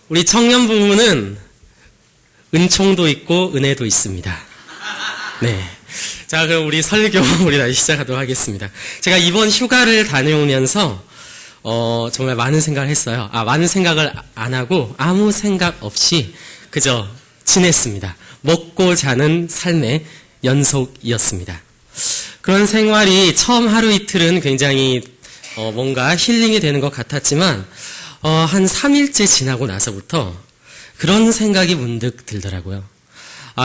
우리 청년 부부는 은총도 있고 은혜도 있습니다. 네. 자, 그럼 우리 설교 우리 다시 시작하도록 하겠습니다. 제가 이번 휴가를 다녀오면서 정말 많은 생각을 했어요. 많은 생각을 안 하고 아무 생각 없이 그저 지냈습니다. 먹고 자는 삶의 연속이었습니다. 그런 생활이 처음 하루 이틀은 굉장히 뭔가 힐링이 되는 것 같았지만 한 3일째 지나고 나서부터 그런 생각이 문득 들더라고요.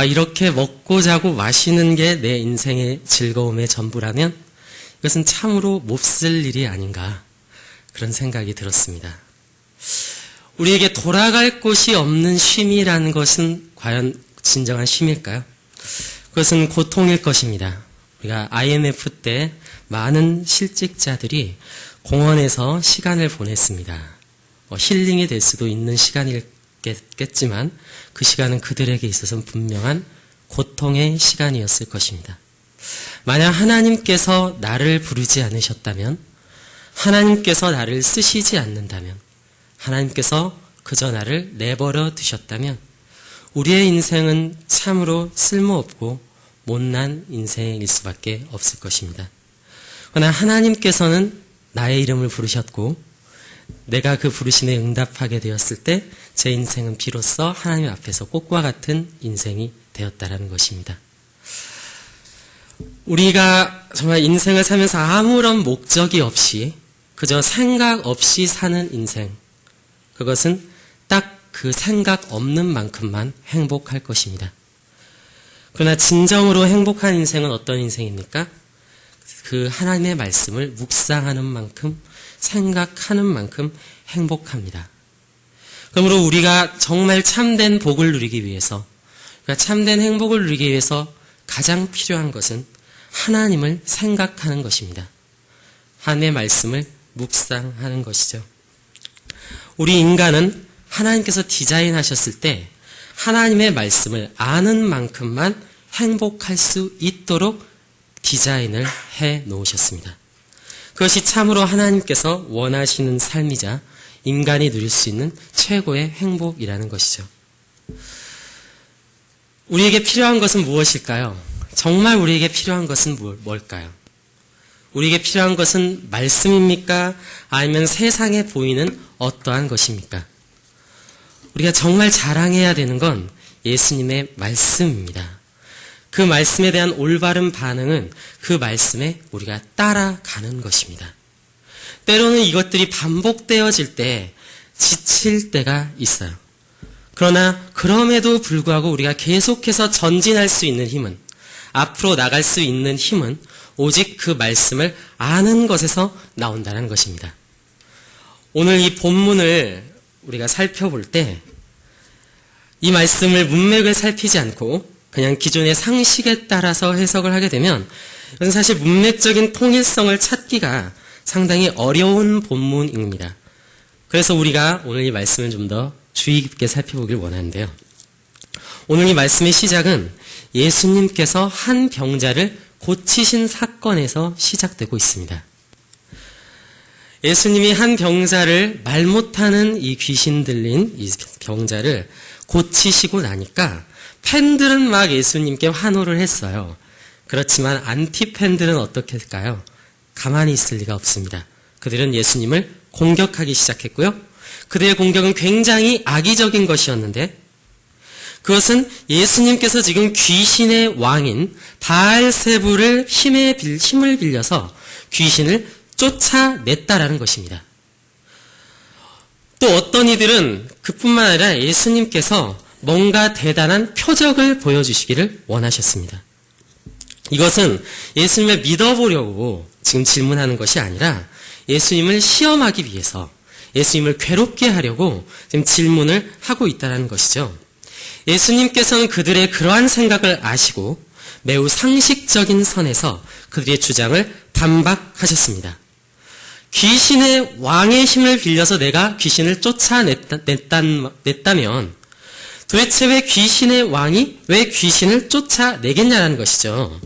이렇게 먹고 자고 마시는 게 내 인생의 즐거움의 전부라면 이것은 참으로 몹쓸 일이 아닌가, 그런 생각이 들었습니다. 우리에게 돌아갈 곳이 없는 쉼이라는 것은 과연 진정한 쉼일까요? 그것은 고통일 것입니다. 우리가 IMF 때 많은 실직자들이 공원에서 시간을 보냈습니다. 힐링이 될 수도 있는 시간이겠지만 그 시간은 그들에게 있어서는 분명한 고통의 시간이었을 것입니다. 만약 하나님께서 나를 부르지 않으셨다면, 하나님께서 나를 쓰시지 않는다면, 하나님께서 그저 나를 내버려 두셨다면 우리의 인생은 참으로 쓸모없고 못난 인생일 수밖에 없을 것입니다. 그러나 하나님께서는 나의 이름을 부르셨고 내가 그 부르심에 응답하게 되었을 때 제 인생은 비로소 하나님 앞에서 꽃과 같은 인생이 되었다라는 것입니다. 우리가 정말 인생을 살면서 아무런 목적이 없이 그저 생각 없이 사는 인생, 그것은 딱 그 생각 없는 만큼만 행복할 것입니다. 그러나 진정으로 행복한 인생은 어떤 인생입니까? 그 하나님의 말씀을 묵상하는 만큼, 생각하는 만큼 행복합니다. 그러므로 우리가 정말 참된 복을 누리기 위해서, 그러니까 참된 행복을 누리기 위해서 가장 필요한 것은 하나님을 생각하는 것입니다. 하나님의 말씀을 묵상하는 것이죠. 우리 인간은 하나님께서 디자인하셨을 때 하나님의 말씀을 아는 만큼만 행복할 수 있도록 디자인을 해 놓으셨습니다. 그것이 참으로 하나님께서 원하시는 삶이자 인간이 누릴 수 있는 최고의 행복이라는 것이죠. 우리에게 필요한 것은 무엇일까요? 정말 우리에게 필요한 것은 뭘까요? 우리에게 필요한 것은 말씀입니까? 아니면 세상에 보이는 어떠한 것입니까? 우리가 정말 자랑해야 되는 건 예수님의 말씀입니다. 그 말씀에 대한 올바른 반응은 그 말씀에 우리가 따라가는 것입니다. 때로는 이것들이 반복되어질 때 지칠 때가 있어요. 그러나 그럼에도 불구하고 우리가 계속해서 전진할 수 있는 힘은, 앞으로 나갈 수 있는 힘은 오직 그 말씀을 아는 것에서 나온다는 것입니다. 오늘 이 본문을 우리가 살펴볼 때 이 말씀을 문맥을 살피지 않고 그냥 기존의 상식에 따라서 해석을 하게 되면 이건 사실 문맥적인 통일성을 찾기가 상당히 어려운 본문입니다. 그래서 우리가 오늘 이 말씀을 좀 더 주의 깊게 살펴보길 원하는데요. 오늘 이 말씀의 시작은 예수님께서 한 병자를 고치신 사건에서 시작되고 있습니다. 예수님이 한 병자를, 말 못하는 이 귀신 들린 이 병자를 고치시고 나니까 팬들은 막 예수님께 환호를 했어요. 그렇지만 안티 팬들은 어떻게 할까요? 가만히 있을 리가 없습니다. 그들은 예수님을 공격하기 시작했고요. 그들의 공격은 굉장히 악의적인 것이었는데 그것은 예수님께서 지금 귀신의 왕인 바알세불을 힘을 빌려서 귀신을 쫓아냈다라는 것입니다. 또 어떤 이들은 그뿐만 아니라 예수님께서 뭔가 대단한 표적을 보여주시기를 원하셨습니다. 이것은 예수님을 믿어보려고 지금 질문하는 것이 아니라 예수님을 시험하기 위해서, 예수님을 괴롭게 하려고 지금 질문을 하고 있다는 것이죠. 예수님께서는 그들의 그러한 생각을 아시고 매우 상식적인 선에서 그들의 주장을 반박하셨습니다. 귀신의 왕의 힘을 빌려서 내가 귀신을 쫓아냈다면 도대체 왜 귀신의 왕이 왜 귀신을 쫓아내겠냐는 것이죠.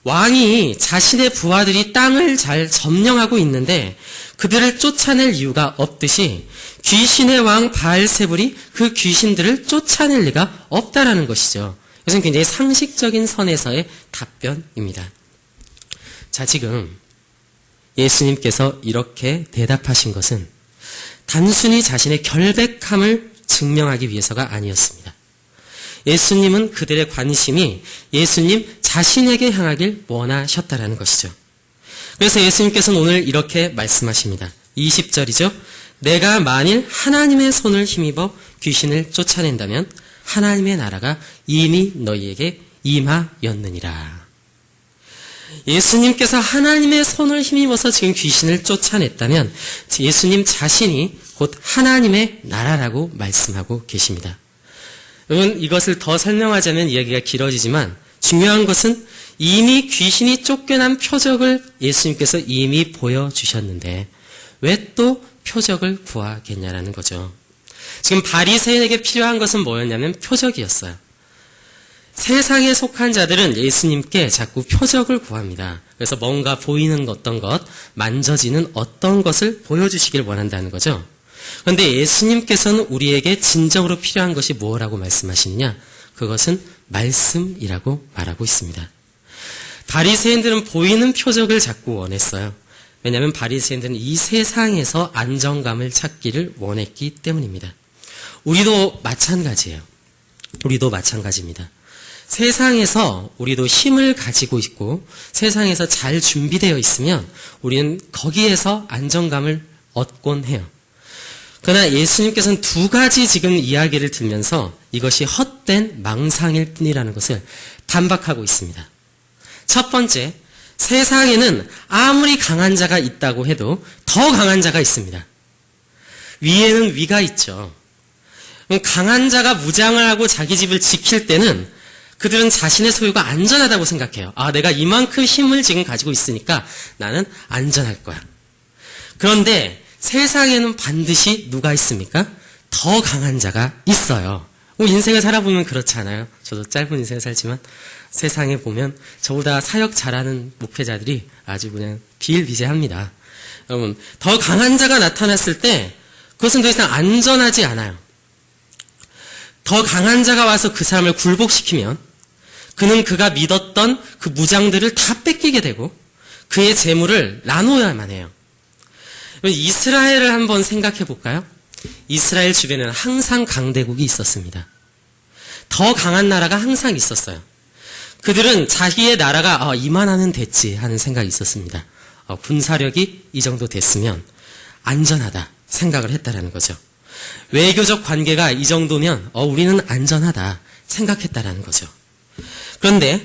왕이 자신의 부하들이 땅을 잘 점령하고 있는데 그들을 쫓아낼 이유가 없듯이 귀신의 왕 바알세불이 그 귀신들을 쫓아낼 리가 없다라는 것이죠. 이것은 굉장히 상식적인 선에서의 답변입니다. 자, 지금 예수님께서 이렇게 대답하신 것은 단순히 자신의 결백함을 증명하기 위해서가 아니었습니다. 예수님은 그들의 관심이 예수님 자신에게 향하길 원하셨다라는 것이죠. 그래서 예수님께서는 오늘 이렇게 말씀하십니다. 20절이죠. 내가 만일 하나님의 손을 힘입어 귀신을 쫓아낸다면 하나님의 나라가 이미 너희에게 임하였느니라. 예수님께서 하나님의 손을 힘입어서 지금 귀신을 쫓아냈다면 예수님 자신이 곧 하나님의 나라라고 말씀하고 계십니다. 여러분, 이것을 더 설명하자면 이야기가 길어지지만 중요한 것은 이미 귀신이 쫓겨난 표적을 예수님께서 이미 보여주셨는데 왜 또 표적을 구하겠냐라는 거죠. 지금 바리새인에게 필요한 것은 뭐였냐면 표적이었어요. 세상에 속한 자들은 예수님께 자꾸 표적을 구합니다. 그래서 뭔가 보이는 어떤 것, 만져지는 어떤 것을 보여주시길 원한다는 거죠. 그런데 예수님께서는 우리에게 진정으로 필요한 것이 뭐라고 말씀하시느냐? 그것은 말씀이라고 말하고 있습니다. 바리새인들은 보이는 표적을 자꾸 원했어요. 왜냐하면 바리새인들은 이 세상에서 안정감을 찾기를 원했기 때문입니다. 우리도 마찬가지예요. 우리도 마찬가지입니다. 세상에서 우리도 힘을 가지고 있고 세상에서 잘 준비되어 있으면 우리는 거기에서 안정감을 얻곤 해요. 그러나 예수님께서는 두 가지 지금 이야기를 들면서 이것이 헛된 망상일 뿐이라는 것을 반박하고 있습니다. 첫 번째, 세상에는 아무리 강한 자가 있다고 해도 더 강한 자가 있습니다. 위에는 위가 있죠. 강한 자가 무장을 하고 자기 집을 지킬 때는 그들은 자신의 소유가 안전하다고 생각해요. 아, 내가 이만큼 힘을 지금 가지고 있으니까 나는 안전할 거야. 그런데 세상에는 반드시 누가 있습니까? 더 강한 자가 있어요. 인생을 살아보면 그렇잖아요. 저도 짧은 인생을 살지만 세상에 보면 저보다 사역 잘하는 목회자들이 아주 그냥 비일비재합니다. 여러분, 더 강한 자가 나타났을 때 그것은 더 이상 안전하지 않아요. 더 강한 자가 와서 그 사람을 굴복시키면 그는 그가 믿었던 그 무장들을 다 뺏기게 되고 그의 재물을 나눠야만 해요. 이스라엘을 한번 생각해 볼까요? 이스라엘 주변에는 항상 강대국이 있었습니다. 더 강한 나라가 항상 있었어요. 그들은 자기의 나라가 이만하면 됐지 하는 생각이 있었습니다. 군사력이 이 정도 됐으면 안전하다 생각을 했다라는 거죠. 외교적 관계가 이 정도면 우리는 안전하다 생각했다라는 거죠. 그런데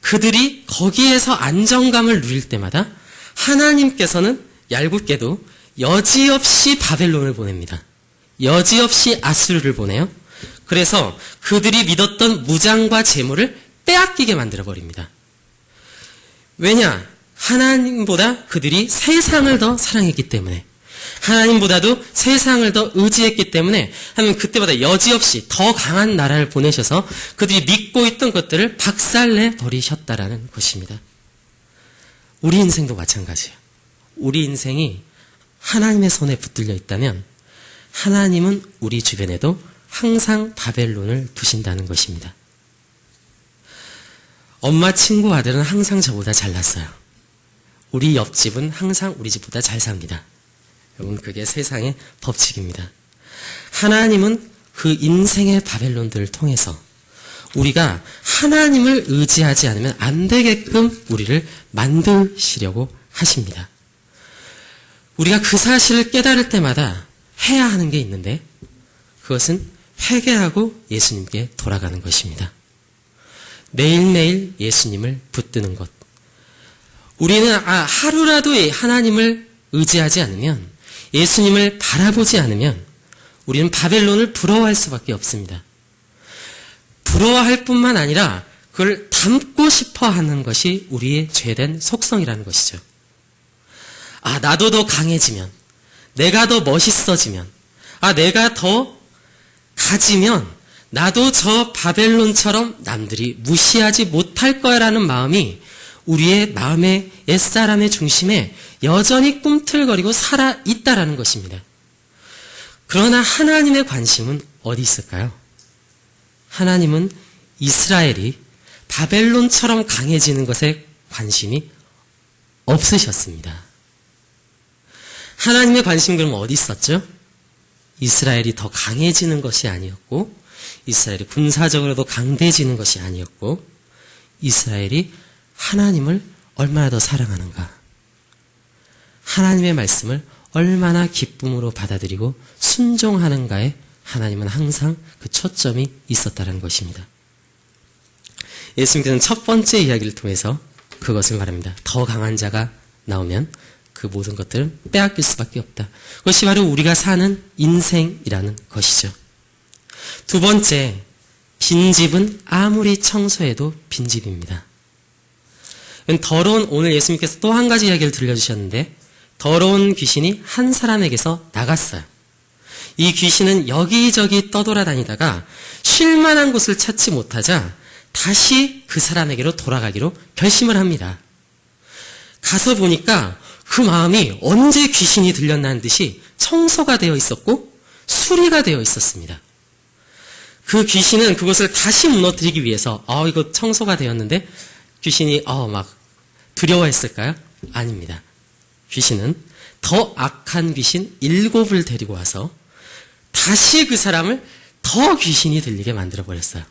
그들이 거기에서 안정감을 누릴 때마다 하나님께서는 얄궂게도 여지없이 바벨론을 보냅니다. 여지없이 아수르를 보내요. 그래서 그들이 믿었던 무장과 재물을 빼앗기게 만들어버립니다. 왜냐? 하나님보다 그들이 세상을 더 사랑했기 때문에, 하나님보다도 세상을 더 의지했기 때문에 하나님 그때마다 여지없이 더 강한 나라를 보내셔서 그들이 믿고 있던 것들을 박살내 버리셨다라는 것입니다. 우리 인생도 마찬가지예요. 우리 인생이 하나님의 손에 붙들려 있다면 하나님은 우리 주변에도 항상 바벨론을 두신다는 것입니다. 엄마 친구 아들은 항상 저보다 잘났어요. 우리 옆집은 항상 우리 집보다 잘 삽니다. 여러분, 그게 세상의 법칙입니다. 하나님은 그 인생의 바벨론들을 통해서 우리가 하나님을 의지하지 않으면 안 되게끔 우리를 만드시려고 하십니다. 우리가 그 사실을 깨달을 때마다 해야 하는 게 있는데 그것은 회개하고 예수님께 돌아가는 것입니다. 매일매일 예수님을 붙드는 것. 우리는 하루라도 하나님을 의지하지 않으면, 예수님을 바라보지 않으면 우리는 바벨론을 부러워할 수밖에 없습니다. 부러워할 뿐만 아니라 그걸 닮고 싶어 하는 것이 우리의 죄된 속성이라는 것이죠. 나도 더 강해지면, 내가 더 멋있어지면, 내가 더 가지면 나도 저 바벨론처럼 남들이 무시하지 못할 거야라는 마음이 우리의 마음의 옛사람의 중심에 여전히 꿈틀거리고 살아있다라는 것입니다. 그러나 하나님의 관심은 어디 있을까요? 하나님은 이스라엘이 바벨론처럼 강해지는 것에 관심이 없으셨습니다. 하나님의 관심은 그럼 어디 있었죠? 이스라엘이 더 강해지는 것이 아니었고, 이스라엘이 군사적으로도 강대해지는 것이 아니었고, 이스라엘이 하나님을 얼마나 더 사랑하는가, 하나님의 말씀을 얼마나 기쁨으로 받아들이고 순종하는가에 하나님은 항상 그 초점이 있었다는 것입니다. 예수님께서는 첫 번째 이야기를 통해서 그것을 말합니다. 더 강한 자가 나오면 그 모든 것들은 빼앗길 수밖에 없다. 그것이 바로 우리가 사는 인생이라는 것이죠. 두 번째, 빈집은 아무리 청소해도 빈집입니다. 더러운, 오늘 예수님께서 또 한 가지 이야기를 들려주셨는데, 더러운 귀신이 한 사람에게서 나갔어요. 이 귀신은 여기저기 떠돌아다니다가 쉴 만한 곳을 찾지 못하자 다시 그 사람에게로 돌아가기로 결심을 합니다. 가서 보니까 그 마음이 언제 귀신이 들렸나는 듯이 청소가 되어 있었고 수리가 되어 있었습니다. 그 귀신은 그것을 다시 무너뜨리기 위해서 이거 청소가 되었는데 귀신이 막 두려워했을까요? 아닙니다. 귀신은 더 악한 귀신 7을 데리고 와서 다시 그 사람을 더 귀신이 들리게 만들어버렸어요.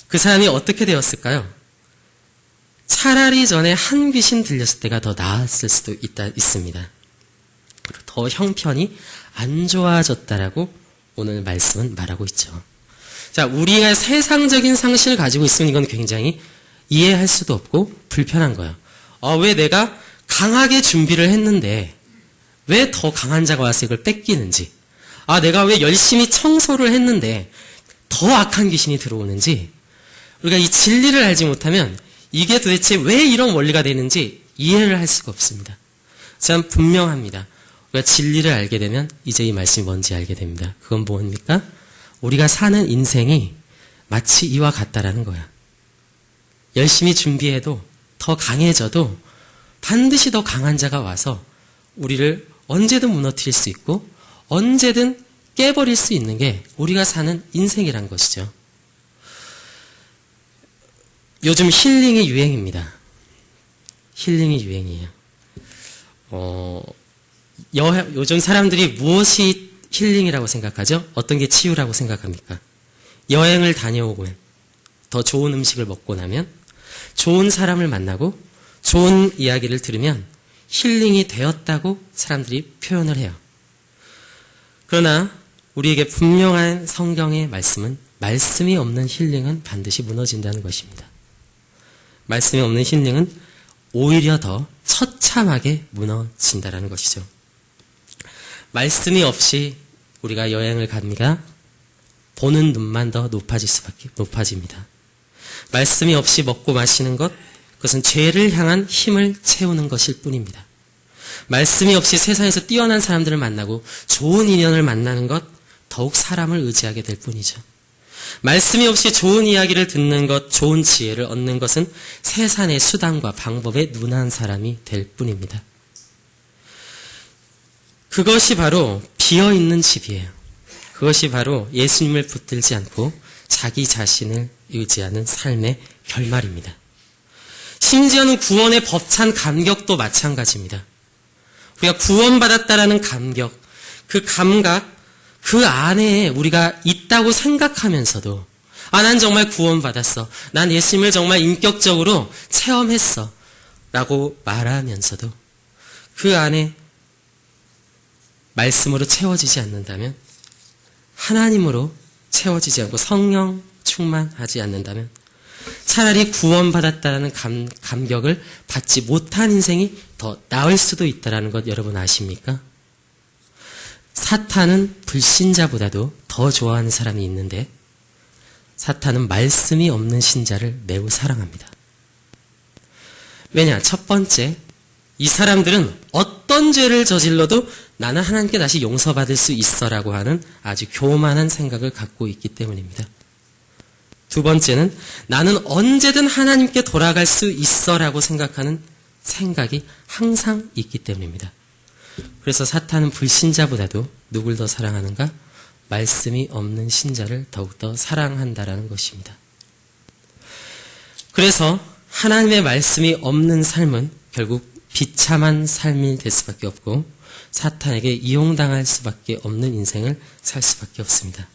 그 사람이 어떻게 되었을까요? 차라리 전에 한 귀신 들렸을 때가 더 나았을 수도 있습니다. 더 형편이 안 좋아졌다라고 오늘 말씀은 말하고 있죠. 자, 우리가 세상적인 상식을 가지고 있으면 이건 굉장히 이해할 수도 없고 불편한 거예요. 왜 내가 강하게 준비를 했는데 왜 더 강한 자가 와서 이걸 뺏기는지, 내가 왜 열심히 청소를 했는데 더 악한 귀신이 들어오는지, 우리가 이 진리를 알지 못하면 이게 도대체 왜 이런 원리가 되는지 이해를 할 수가 없습니다. 참 분명합니다. 우리가 진리를 알게 되면 이제 이 말씀이 뭔지 알게 됩니다. 그건 뭡니까? 우리가 사는 인생이 마치 이와 같다라는 거야. 열심히 준비해도 더 강해져도 반드시 더 강한 자가 와서 우리를 언제든 무너뜨릴 수 있고 언제든 깨버릴 수 있는 게 우리가 사는 인생이란 것이죠. 요즘 힐링이 유행입니다. 힐링이 유행이에요. 요즘 사람들이 무엇이 힐링이라고 생각하죠? 어떤 게 치유라고 생각합니까? 여행을 다녀오면, 더 좋은 음식을 먹고 나면, 좋은 사람을 만나고 좋은 이야기를 들으면 힐링이 되었다고 사람들이 표현을 해요. 그러나 우리에게 분명한 성경의 말씀은 말씀이 없는 힐링은 반드시 무너진다는 것입니다. 말씀이 없는 힐링은 오히려 더 처참하게 무너진다는 것이죠. 말씀이 없이 우리가 여행을 갑니다. 보는 눈만 더 높아집니다. 말씀이 없이 먹고 마시는 것, 그것은 죄를 향한 힘을 채우는 것일 뿐입니다. 말씀이 없이 세상에서 뛰어난 사람들을 만나고 좋은 인연을 만나는 것, 더욱 사람을 의지하게 될 뿐이죠. 말씀이 없이 좋은 이야기를 듣는 것, 좋은 지혜를 얻는 것은 세상의 수단과 방법에 눈한 사람이 될 뿐입니다. 그것이 바로 비어있는 집이에요. 그것이 바로 예수님을 붙들지 않고 자기 자신을 의지하는 삶의 결말입니다. 심지어는 구원의 벅찬 감격도 마찬가지입니다. 우리가 구원받았다라는 감격, 그 감각, 그 안에 우리가 있다고 생각하면서도 난 정말 구원받았어. 난 예수님을 정말 인격적으로 체험했어. 라고 말하면서도 그 안에 말씀으로 채워지지 않는다면, 하나님으로 채워지지 않고 성령 충만하지 않는다면 차라리 구원받았다는 감격을 받지 못한 인생이 더 나을 수도 있다는 것 여러분 아십니까? 사탄은 불신자보다도 더 좋아하는 사람이 있는데 사탄은 말씀이 없는 신자를 매우 사랑합니다. 왜냐? 첫 번째, 이 사람들은 어떤 죄를 저질러도 나는 하나님께 다시 용서받을 수 있어라고 하는 아주 교만한 생각을 갖고 있기 때문입니다. 두 번째는 나는 언제든 하나님께 돌아갈 수 있어라고 생각하는 생각이 항상 있기 때문입니다. 그래서 사탄은 불신자보다도 누굴 더 사랑하는가? 말씀이 없는 신자를 더욱더 사랑한다라는 것입니다. 그래서 하나님의 말씀이 없는 삶은 결국 비참한 삶이 될 수밖에 없고 사탄에게 이용당할 수밖에 없는 인생을 살 수밖에 없습니다.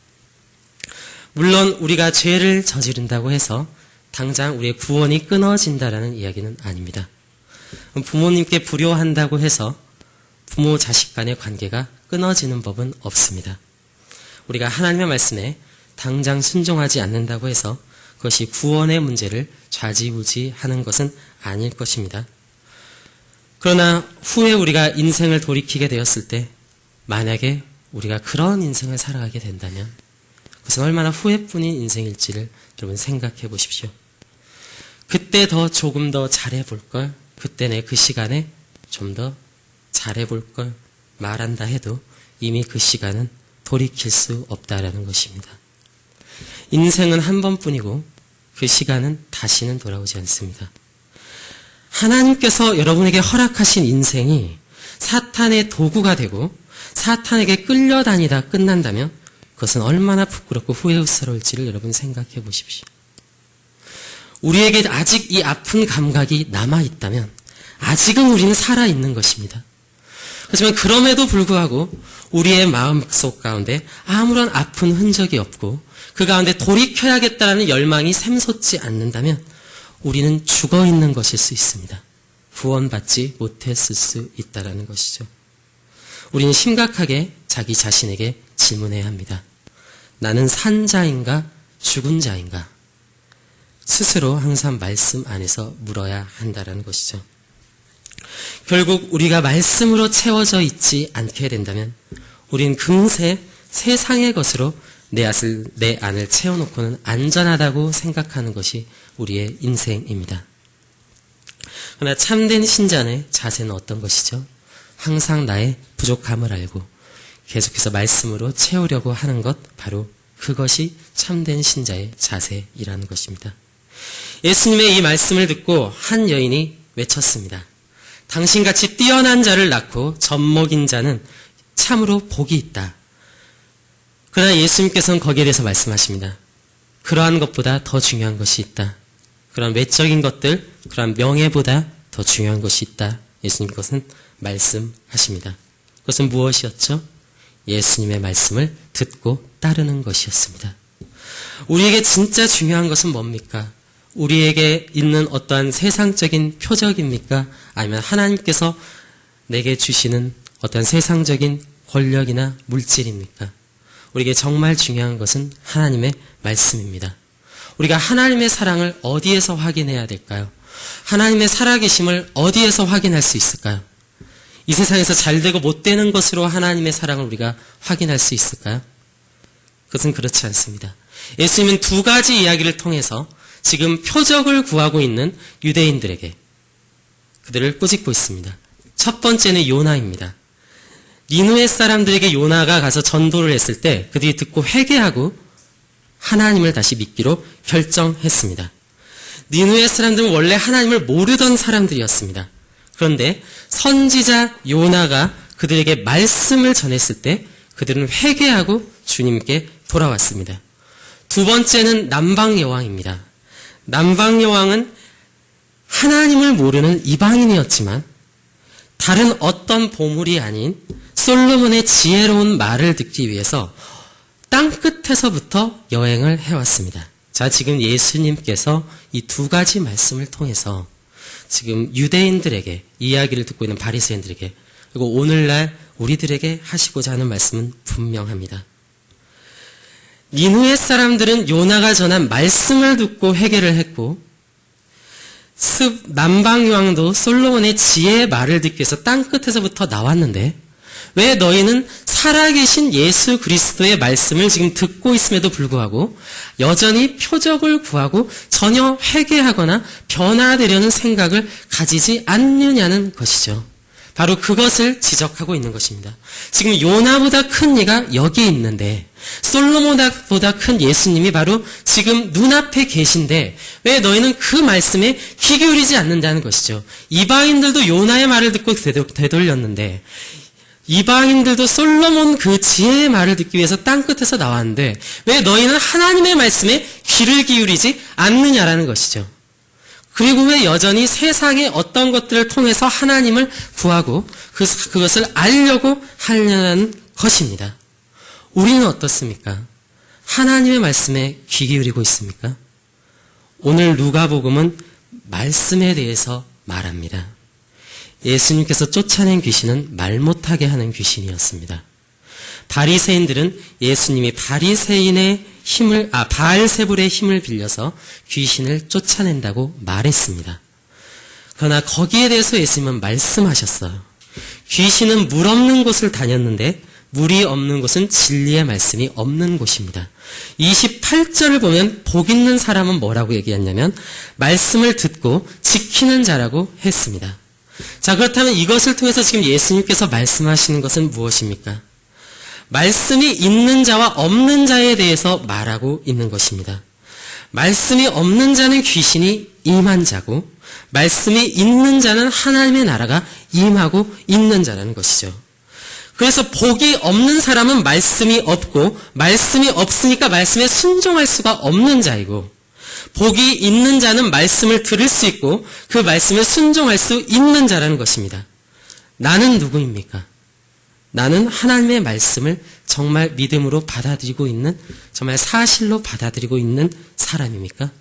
물론 우리가 죄를 저지른다고 해서 당장 우리의 구원이 끊어진다라는 이야기는 아닙니다. 부모님께 불효한다고 해서 부모 자식 간의 관계가 끊어지는 법은 없습니다. 우리가 하나님의 말씀에 당장 순종하지 않는다고 해서 그것이 구원의 문제를 좌지우지하는 것은 아닐 것입니다. 그러나 후에 우리가 인생을 돌이키게 되었을 때 만약에 우리가 그런 인생을 살아가게 된다면 그것은 얼마나 후회뿐인 인생일지를 여러분 생각해 보십시오. 그때 조금 더 잘해볼 걸, 그때 내 그 시간에 좀 더 잘해볼 걸 말한다 해도 이미 그 시간은 돌이킬 수 없다라는 것입니다. 인생은 한 번뿐이고 그 시간은 다시는 돌아오지 않습니다. 하나님께서 여러분에게 허락하신 인생이 사탄의 도구가 되고 사탄에게 끌려다니다 끝난다면 그것은 얼마나 부끄럽고 후회스러울지를 여러분 생각해 보십시오. 우리에게 아직 이 아픈 감각이 남아있다면 아직은 우리는 살아있는 것입니다. 하지만 그럼에도 불구하고 우리의 마음속 가운데 아무런 아픈 흔적이 없고 그 가운데 돌이켜야겠다라는 열망이 샘솟지 않는다면 우리는 죽어있는 것일 수 있습니다. 구원받지 못했을 수 있다는 것이죠. 우리는 심각하게 자기 자신에게 질문해야 합니다. 나는 산 자인가 죽은 자인가? 스스로 항상 말씀 안에서 물어야 한다는 것이죠. 결국 우리가 말씀으로 채워져 있지 않게 된다면 우린 금세 세상의 것으로 내 안을 채워놓고는 안전하다고 생각하는 것이 우리의 인생입니다. 그러나 참된 신자의 자세는 어떤 것이죠? 항상 나의 부족함을 알고 계속해서 말씀으로 채우려고 하는 것, 바로 그것이 참된 신자의 자세이라는 것입니다. 예수님의 이 말씀을 듣고 한 여인이 외쳤습니다. 당신같이 뛰어난 자를 낳고 젖먹인 자는 참으로 복이 있다. 그러나 예수님께서는 거기에 대해서 말씀하십니다. 그러한 것보다 더 중요한 것이 있다. 그런 외적인 것들, 그런 명예보다 더 중요한 것이 있다. 예수님 그것은 말씀하십니다. 그것은 무엇이었죠? 예수님의 말씀을 듣고 따르는 것이었습니다. 우리에게 진짜 중요한 것은 뭡니까? 우리에게 있는 어떠한 세상적인 표적입니까? 아니면 하나님께서 내게 주시는 어떠한 세상적인 권력이나 물질입니까? 우리에게 정말 중요한 것은 하나님의 말씀입니다. 우리가 하나님의 사랑을 어디에서 확인해야 될까요? 하나님의 살아계심을 어디에서 확인할 수 있을까요? 이 세상에서 잘되고 못되는 것으로 하나님의 사랑을 우리가 확인할 수 있을까요? 그것은 그렇지 않습니다. 예수님은 두 가지 이야기를 통해서 지금 표적을 구하고 있는 유대인들에게 그들을 꾸짖고 있습니다. 첫 번째는 요나입니다. 니느웨 사람들에게 요나가 가서 전도를 했을 때 그들이 듣고 회개하고 하나님을 다시 믿기로 결정했습니다. 니느웨 사람들은 원래 하나님을 모르던 사람들이었습니다. 그런데 선지자 요나가 그들에게 말씀을 전했을 때 그들은 회개하고 주님께 돌아왔습니다. 두 번째는 남방 여왕입니다. 남방 여왕은 하나님을 모르는 이방인이었지만 다른 어떤 보물이 아닌 솔로몬의 지혜로운 말을 듣기 위해서 땅끝에서부터 여행을 해왔습니다. 자, 지금 예수님께서 이 두 가지 말씀을 통해서 지금 유대인들에게 이야기를 듣고 있는 바리새인들에게 그리고 오늘날 우리들에게 하시고자 하는 말씀은 분명합니다. 니느웨 사람들은 요나가 전한 말씀을 듣고 회개를 했고 남방여왕도 솔로몬의 지혜의 말을 듣기 위해서 땅끝에서부터 나왔는데 왜 너희는 살아계신 예수 그리스도의 말씀을 지금 듣고 있음에도 불구하고 여전히 표적을 구하고 전혀 회개하거나 변화되려는 생각을 가지지 않느냐는 것이죠. 바로 그것을 지적하고 있는 것입니다. 지금 요나보다 큰 이가 여기 있는데 솔로몬보다 큰 예수님이 바로 지금 눈앞에 계신데 왜 너희는 그 말씀에 귀 기울이지 않는다는 것이죠. 이방인들도 요나의 말을 듣고 되돌렸는데 이방인들도 솔로몬 그 지혜의 말을 듣기 위해서 땅끝에서 나왔는데 왜 너희는 하나님의 말씀에 귀를 기울이지 않느냐라는 것이죠. 그리고 왜 여전히 세상의 어떤 것들을 통해서 하나님을 구하고 그것을 알려고 하려는 것입니다. 우리는 어떻습니까? 하나님의 말씀에 귀 기울이고 있습니까? 오늘 누가복음은 말씀에 대해서 말합니다. 예수님께서 쫓아낸 귀신은 말 못하게 하는 귀신이었습니다. 바리새인들은 예수님이 바알세불의 힘을 빌려서 귀신을 쫓아낸다고 말했습니다. 그러나 거기에 대해서 예수님은 말씀하셨어요. 귀신은 물 없는 곳을 다녔는데 물이 없는 곳은 진리의 말씀이 없는 곳입니다. 28절을 보면 복 있는 사람은 뭐라고 얘기했냐면 말씀을 듣고 지키는 자라고 했습니다. 자, 그렇다면 이것을 통해서 지금 예수님께서 말씀하시는 것은 무엇입니까? 말씀이 있는 자와 없는 자에 대해서 말하고 있는 것입니다. 말씀이 없는 자는 귀신이 임한 자고 말씀이 있는 자는 하나님의 나라가 임하고 있는 자라는 것이죠. 그래서 복이 없는 사람은 말씀이 없고 말씀이 없으니까 말씀에 순종할 수가 없는 자이고 복이 있는 자는 말씀을 들을 수 있고 그 말씀에 순종할 수 있는 자라는 것입니다. 나는 누구입니까? 나는 하나님의 말씀을 정말 믿음으로 받아들이고 있는, 정말 사실로 받아들이고 있는 사람입니까?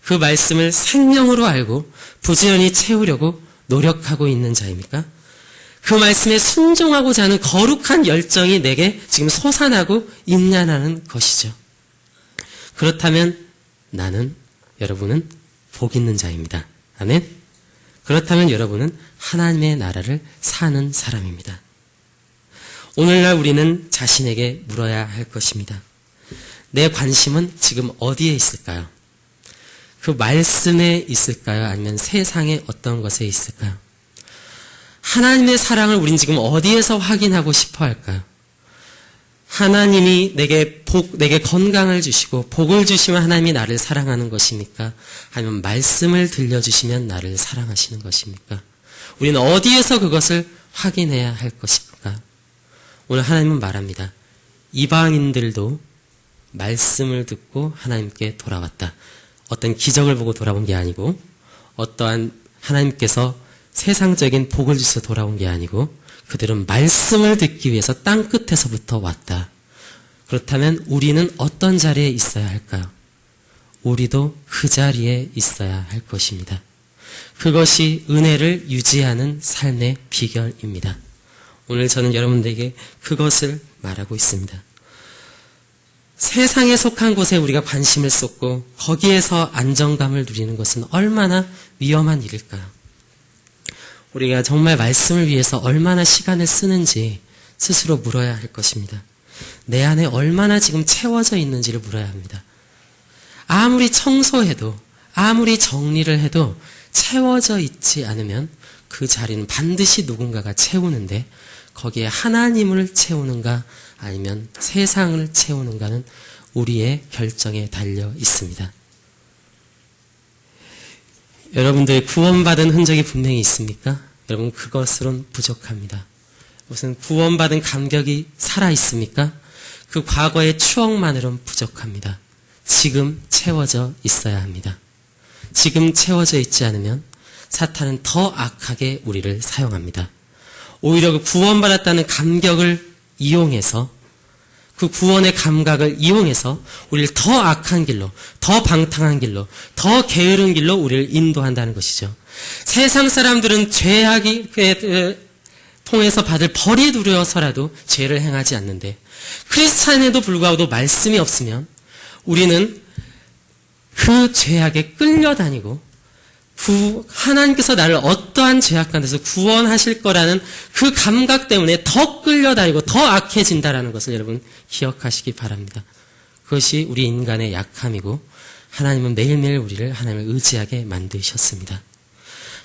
그 말씀을 생명으로 알고 부지런히 채우려고 노력하고 있는 자입니까? 그 말씀에 순종하고자 하는 거룩한 열정이 내게 지금 솟아나고 있냐는 것이죠. 그렇다면 여러분은 복 있는 자입니다. 아멘? 그렇다면 여러분은 하나님의 나라를 사는 사람입니다. 오늘날 우리는 자신에게 물어야 할 것입니다. 내 관심은 지금 어디에 있을까요? 그 말씀에 있을까요? 아니면 세상의 어떤 것에 있을까요? 하나님의 사랑을 우린 지금 어디에서 확인하고 싶어 할까요? 하나님이 내게 건강을 주시고 복을 주시면 하나님이 나를 사랑하는 것입니까? 아니면 말씀을 들려주시면 나를 사랑하시는 것입니까? 우리는 어디에서 그것을 확인해야 할 것입니까? 오늘 하나님은 말합니다. 이방인들도 말씀을 듣고 하나님께 돌아왔다. 어떤 기적을 보고 돌아온 게 아니고 어떠한 하나님께서 세상적인 복을 주셔서 돌아온 게 아니고 그들은 말씀을 듣기 위해서 땅끝에서부터 왔다. 그렇다면 우리는 어떤 자리에 있어야 할까요? 우리도 그 자리에 있어야 할 것입니다. 그것이 은혜를 유지하는 삶의 비결입니다. 오늘 저는 여러분들에게 그것을 말하고 있습니다. 세상에 속한 곳에 우리가 관심을 쏟고 거기에서 안정감을 누리는 것은 얼마나 위험한 일일까요? 우리가 정말 말씀을 위해서 얼마나 시간을 쓰는지 스스로 물어야 할 것입니다. 내 안에 얼마나 지금 채워져 있는지를 물어야 합니다. 아무리 청소해도 아무리 정리를 해도 채워져 있지 않으면 그 자리는 반드시 누군가가 채우는데 거기에 하나님을 채우는가 아니면 세상을 채우는가는 우리의 결정에 달려 있습니다. 여러분들 구원받은 흔적이 분명히 있습니까? 여러분 그것으론 부족합니다. 무슨 구원받은 감격이 살아있습니까? 그 과거의 추억만으론 부족합니다. 지금 채워져 있어야 합니다. 지금 채워져 있지 않으면 사탄은 더 악하게 우리를 사용합니다. 오히려 그 구원받았다는 감격을 이용해서 그 구원의 감각을 이용해서 우리를 더 악한 길로, 더 방탕한 길로, 더 게으른 길로 우리를 인도한다는 것이죠. 세상 사람들은 죄악이 통해서 받을 벌이 두려워서라도 죄를 행하지 않는데 크리스찬에도 불구하고도 말씀이 없으면 우리는 그 죄악에 끌려다니고 하나님께서 나를 어떠한 죄악 가운데서 구원하실 거라는 그 감각 때문에 더 끌려다니고 더 악해진다는 것을 여러분 기억하시기 바랍니다. 그것이 우리 인간의 약함이고 하나님은 매일매일 우리를 하나님을 의지하게 만드셨습니다.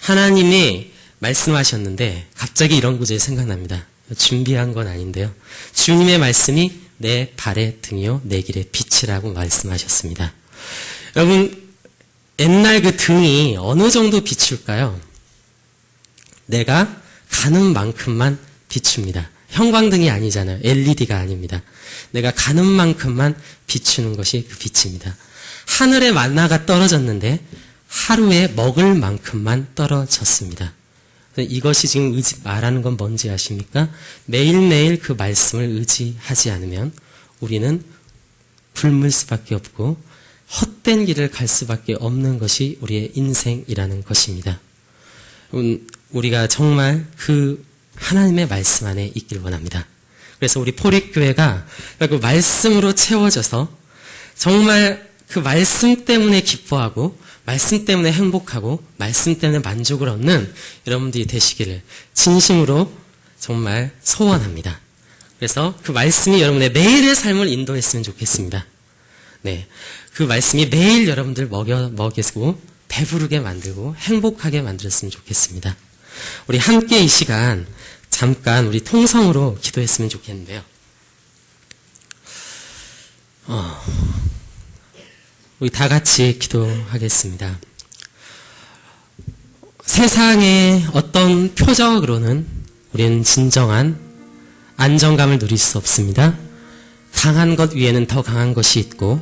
하나님이 말씀하셨는데 갑자기 이런 구절이 생각납니다. 준비한 건 아닌데요. 주님의 말씀이 내 발의 등이요 내 길의 빛이라고 말씀하셨습니다. 여러분, 옛날 그 등이 어느 정도 비출까요? 내가 가는 만큼만 비춥니다. 형광등이 아니잖아요. LED가 아닙니다. 내가 가는 만큼만 비추는 것이 그 빛입니다. 하늘에 만나가 떨어졌는데 하루에 먹을 만큼만 떨어졌습니다. 이것이 지금 말하는 건 뭔지 아십니까? 매일매일 그 말씀을 의지하지 않으면 우리는 굶을 수밖에 없고 헛된 길을 갈 수밖에 없는 것이 우리의 인생이라는 것입니다. 우리가 정말 그 하나님의 말씀 안에 있길 원합니다. 그래서 우리 포릭교회가 그 말씀으로 채워져서 정말 그 말씀 때문에 기뻐하고 말씀 때문에 행복하고 말씀 때문에 만족을 얻는 여러분들이 되시기를 진심으로 정말 소원합니다. 그래서 그 말씀이 여러분의 매일의 삶을 인도했으면 좋겠습니다. 네, 그 말씀이 매일 여러분들 먹이고 배부르게 만들고 행복하게 만들었으면 좋겠습니다. 우리 함께 이 시간 잠깐 우리 통성으로 기도했으면 좋겠는데요. 우리 다 같이 기도하겠습니다. 세상의 어떤 표적으로는 우리는 진정한 안정감을 누릴 수 없습니다. 강한 것 위에는 더 강한 것이 있고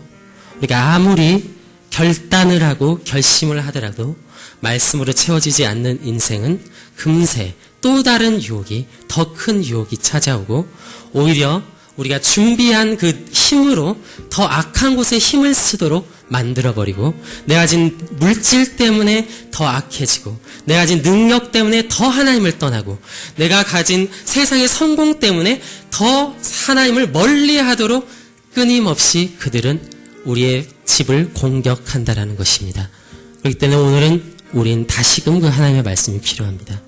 우리가 아무리 결단을 하고 결심을 하더라도 말씀으로 채워지지 않는 인생은 금세 또 다른 유혹이 더 큰 유혹이 찾아오고 오히려 우리가 준비한 그 힘으로 더 악한 곳에 힘을 쓰도록 만들어버리고 내가 가진 물질 때문에 더 악해지고 내가 가진 능력 때문에 더 하나님을 떠나고 내가 가진 세상의 성공 때문에 더 하나님을 멀리하도록 끊임없이 그들은 우리의 집을 공격한다라는 것입니다. 그렇기 때문에 오늘은 우린 다시금 그 하나님의 말씀이 필요합니다.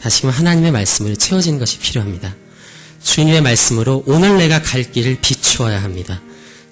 다시금 하나님의 말씀으로 채워지는 것이 필요합니다. 주님의 말씀으로 오늘 내가 갈 길을 비추어야 합니다.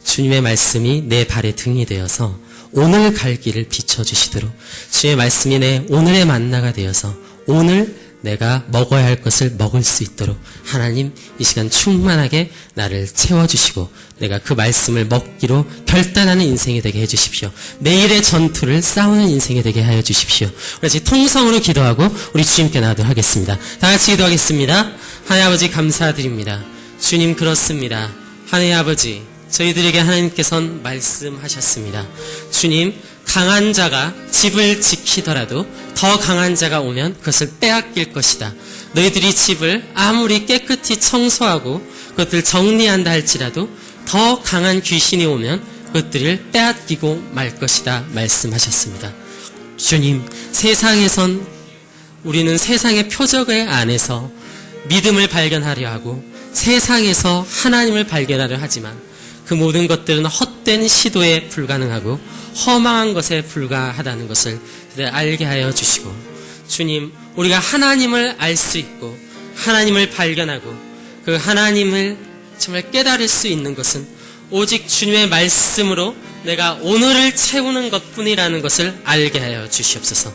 주님의 말씀이 내 발의 등이 되어서 오늘 갈 길을 비춰주시도록 주님의 말씀이 내 오늘의 만나가 되어서 오늘 내가 먹어야 할 것을 먹을 수 있도록 하나님 이 시간 충만하게 나를 채워주시고 내가 그 말씀을 먹기로 결단하는 인생이 되게 해주십시오. 매일의 전투를 싸우는 인생이 되게 하여 주십시오. 우리 통성으로 기도하고 우리 주님께 나가도록 하겠습니다. 다 같이 기도하겠습니다. 하나님 아버지 감사드립니다. 주님 그렇습니다. 하나님 아버지 저희들에게 하나님께서는 말씀하셨습니다. 주님 강한 자가 집을 지키더라도 더 강한 자가 오면 그것을 빼앗길 것이다. 너희들이 집을 아무리 깨끗이 청소하고 그것을 정리한다 할지라도 더 강한 귀신이 오면 그것들을 빼앗기고 말 것이다 말씀하셨습니다. 주님 세상에선 우리는 세상의 표적의 안에서 믿음을 발견하려 하고 세상에서 하나님을 발견하려 하지만 그 모든 것들은 헛된 시도에 불가능하고 허망한 것에 불과하다는 것을 알게 하여 주시고 주님 우리가 하나님을 알 수 있고 하나님을 발견하고 그 하나님을 정말 깨달을 수 있는 것은 오직 주님의 말씀으로 내가 오늘을 채우는 것뿐이라는 것을 알게 하여 주시옵소서.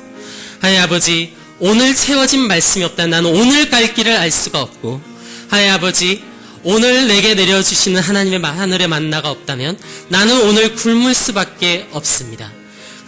하나님 아버지 오늘 채워진 말씀이 없다면 나는 오늘 갈 길을 알 수가 없고 하나님 아버지 오늘 내게 내려주시는 하나님의 하늘의 만나가 없다면 나는 오늘 굶을 수밖에 없습니다.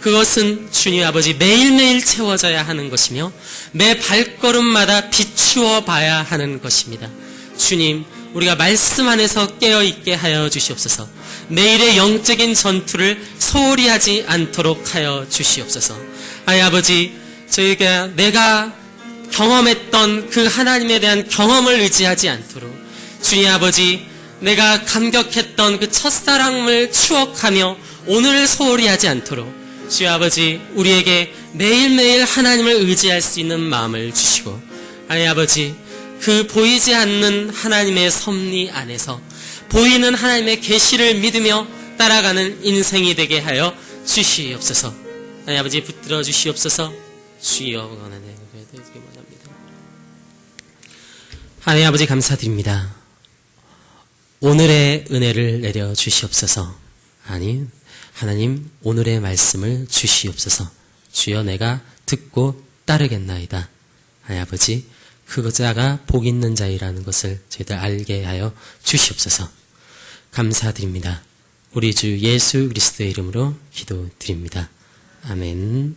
그것은 주님 아버지 매일매일 채워져야 하는 것이며 매 발걸음마다 비추어 봐야 하는 것입니다. 주님 우리가 말씀 안에서 깨어있게 하여 주시옵소서. 매일의 영적인 전투를 소홀히 하지 않도록 하여 주시옵소서. 하나님 아버지 저희가 내가 경험했던 그 하나님에 대한 경험을 의지하지 않도록 주님 아버지 내가 감격했던 그 첫사랑을 추억하며 오늘을 소홀히 하지 않도록 주님 아버지 우리에게 매일매일 하나님을 의지할 수 있는 마음을 주시고 하나님 아버지 그 보이지 않는 하나님의 섭리 안에서 보이는 하나님의 계시를 믿으며 따라가는 인생이 되게 하여 주시옵소서. 하나님 아버지 붙들어 주시옵소서. 주여 원하네 원합니다. 하나님 아버지 감사드립니다. 오늘의 은혜를 내려 주시옵소서. 아니 하나님 오늘의 말씀을 주시옵소서. 주여 내가 듣고 따르겠나이다. 하나님 아버지, 그 자가 복 있는 자이라는 것을 저희들 알게 하여 주시옵소서. 감사드립니다. 우리 주 예수 그리스도의 이름으로 기도드립니다. 아멘.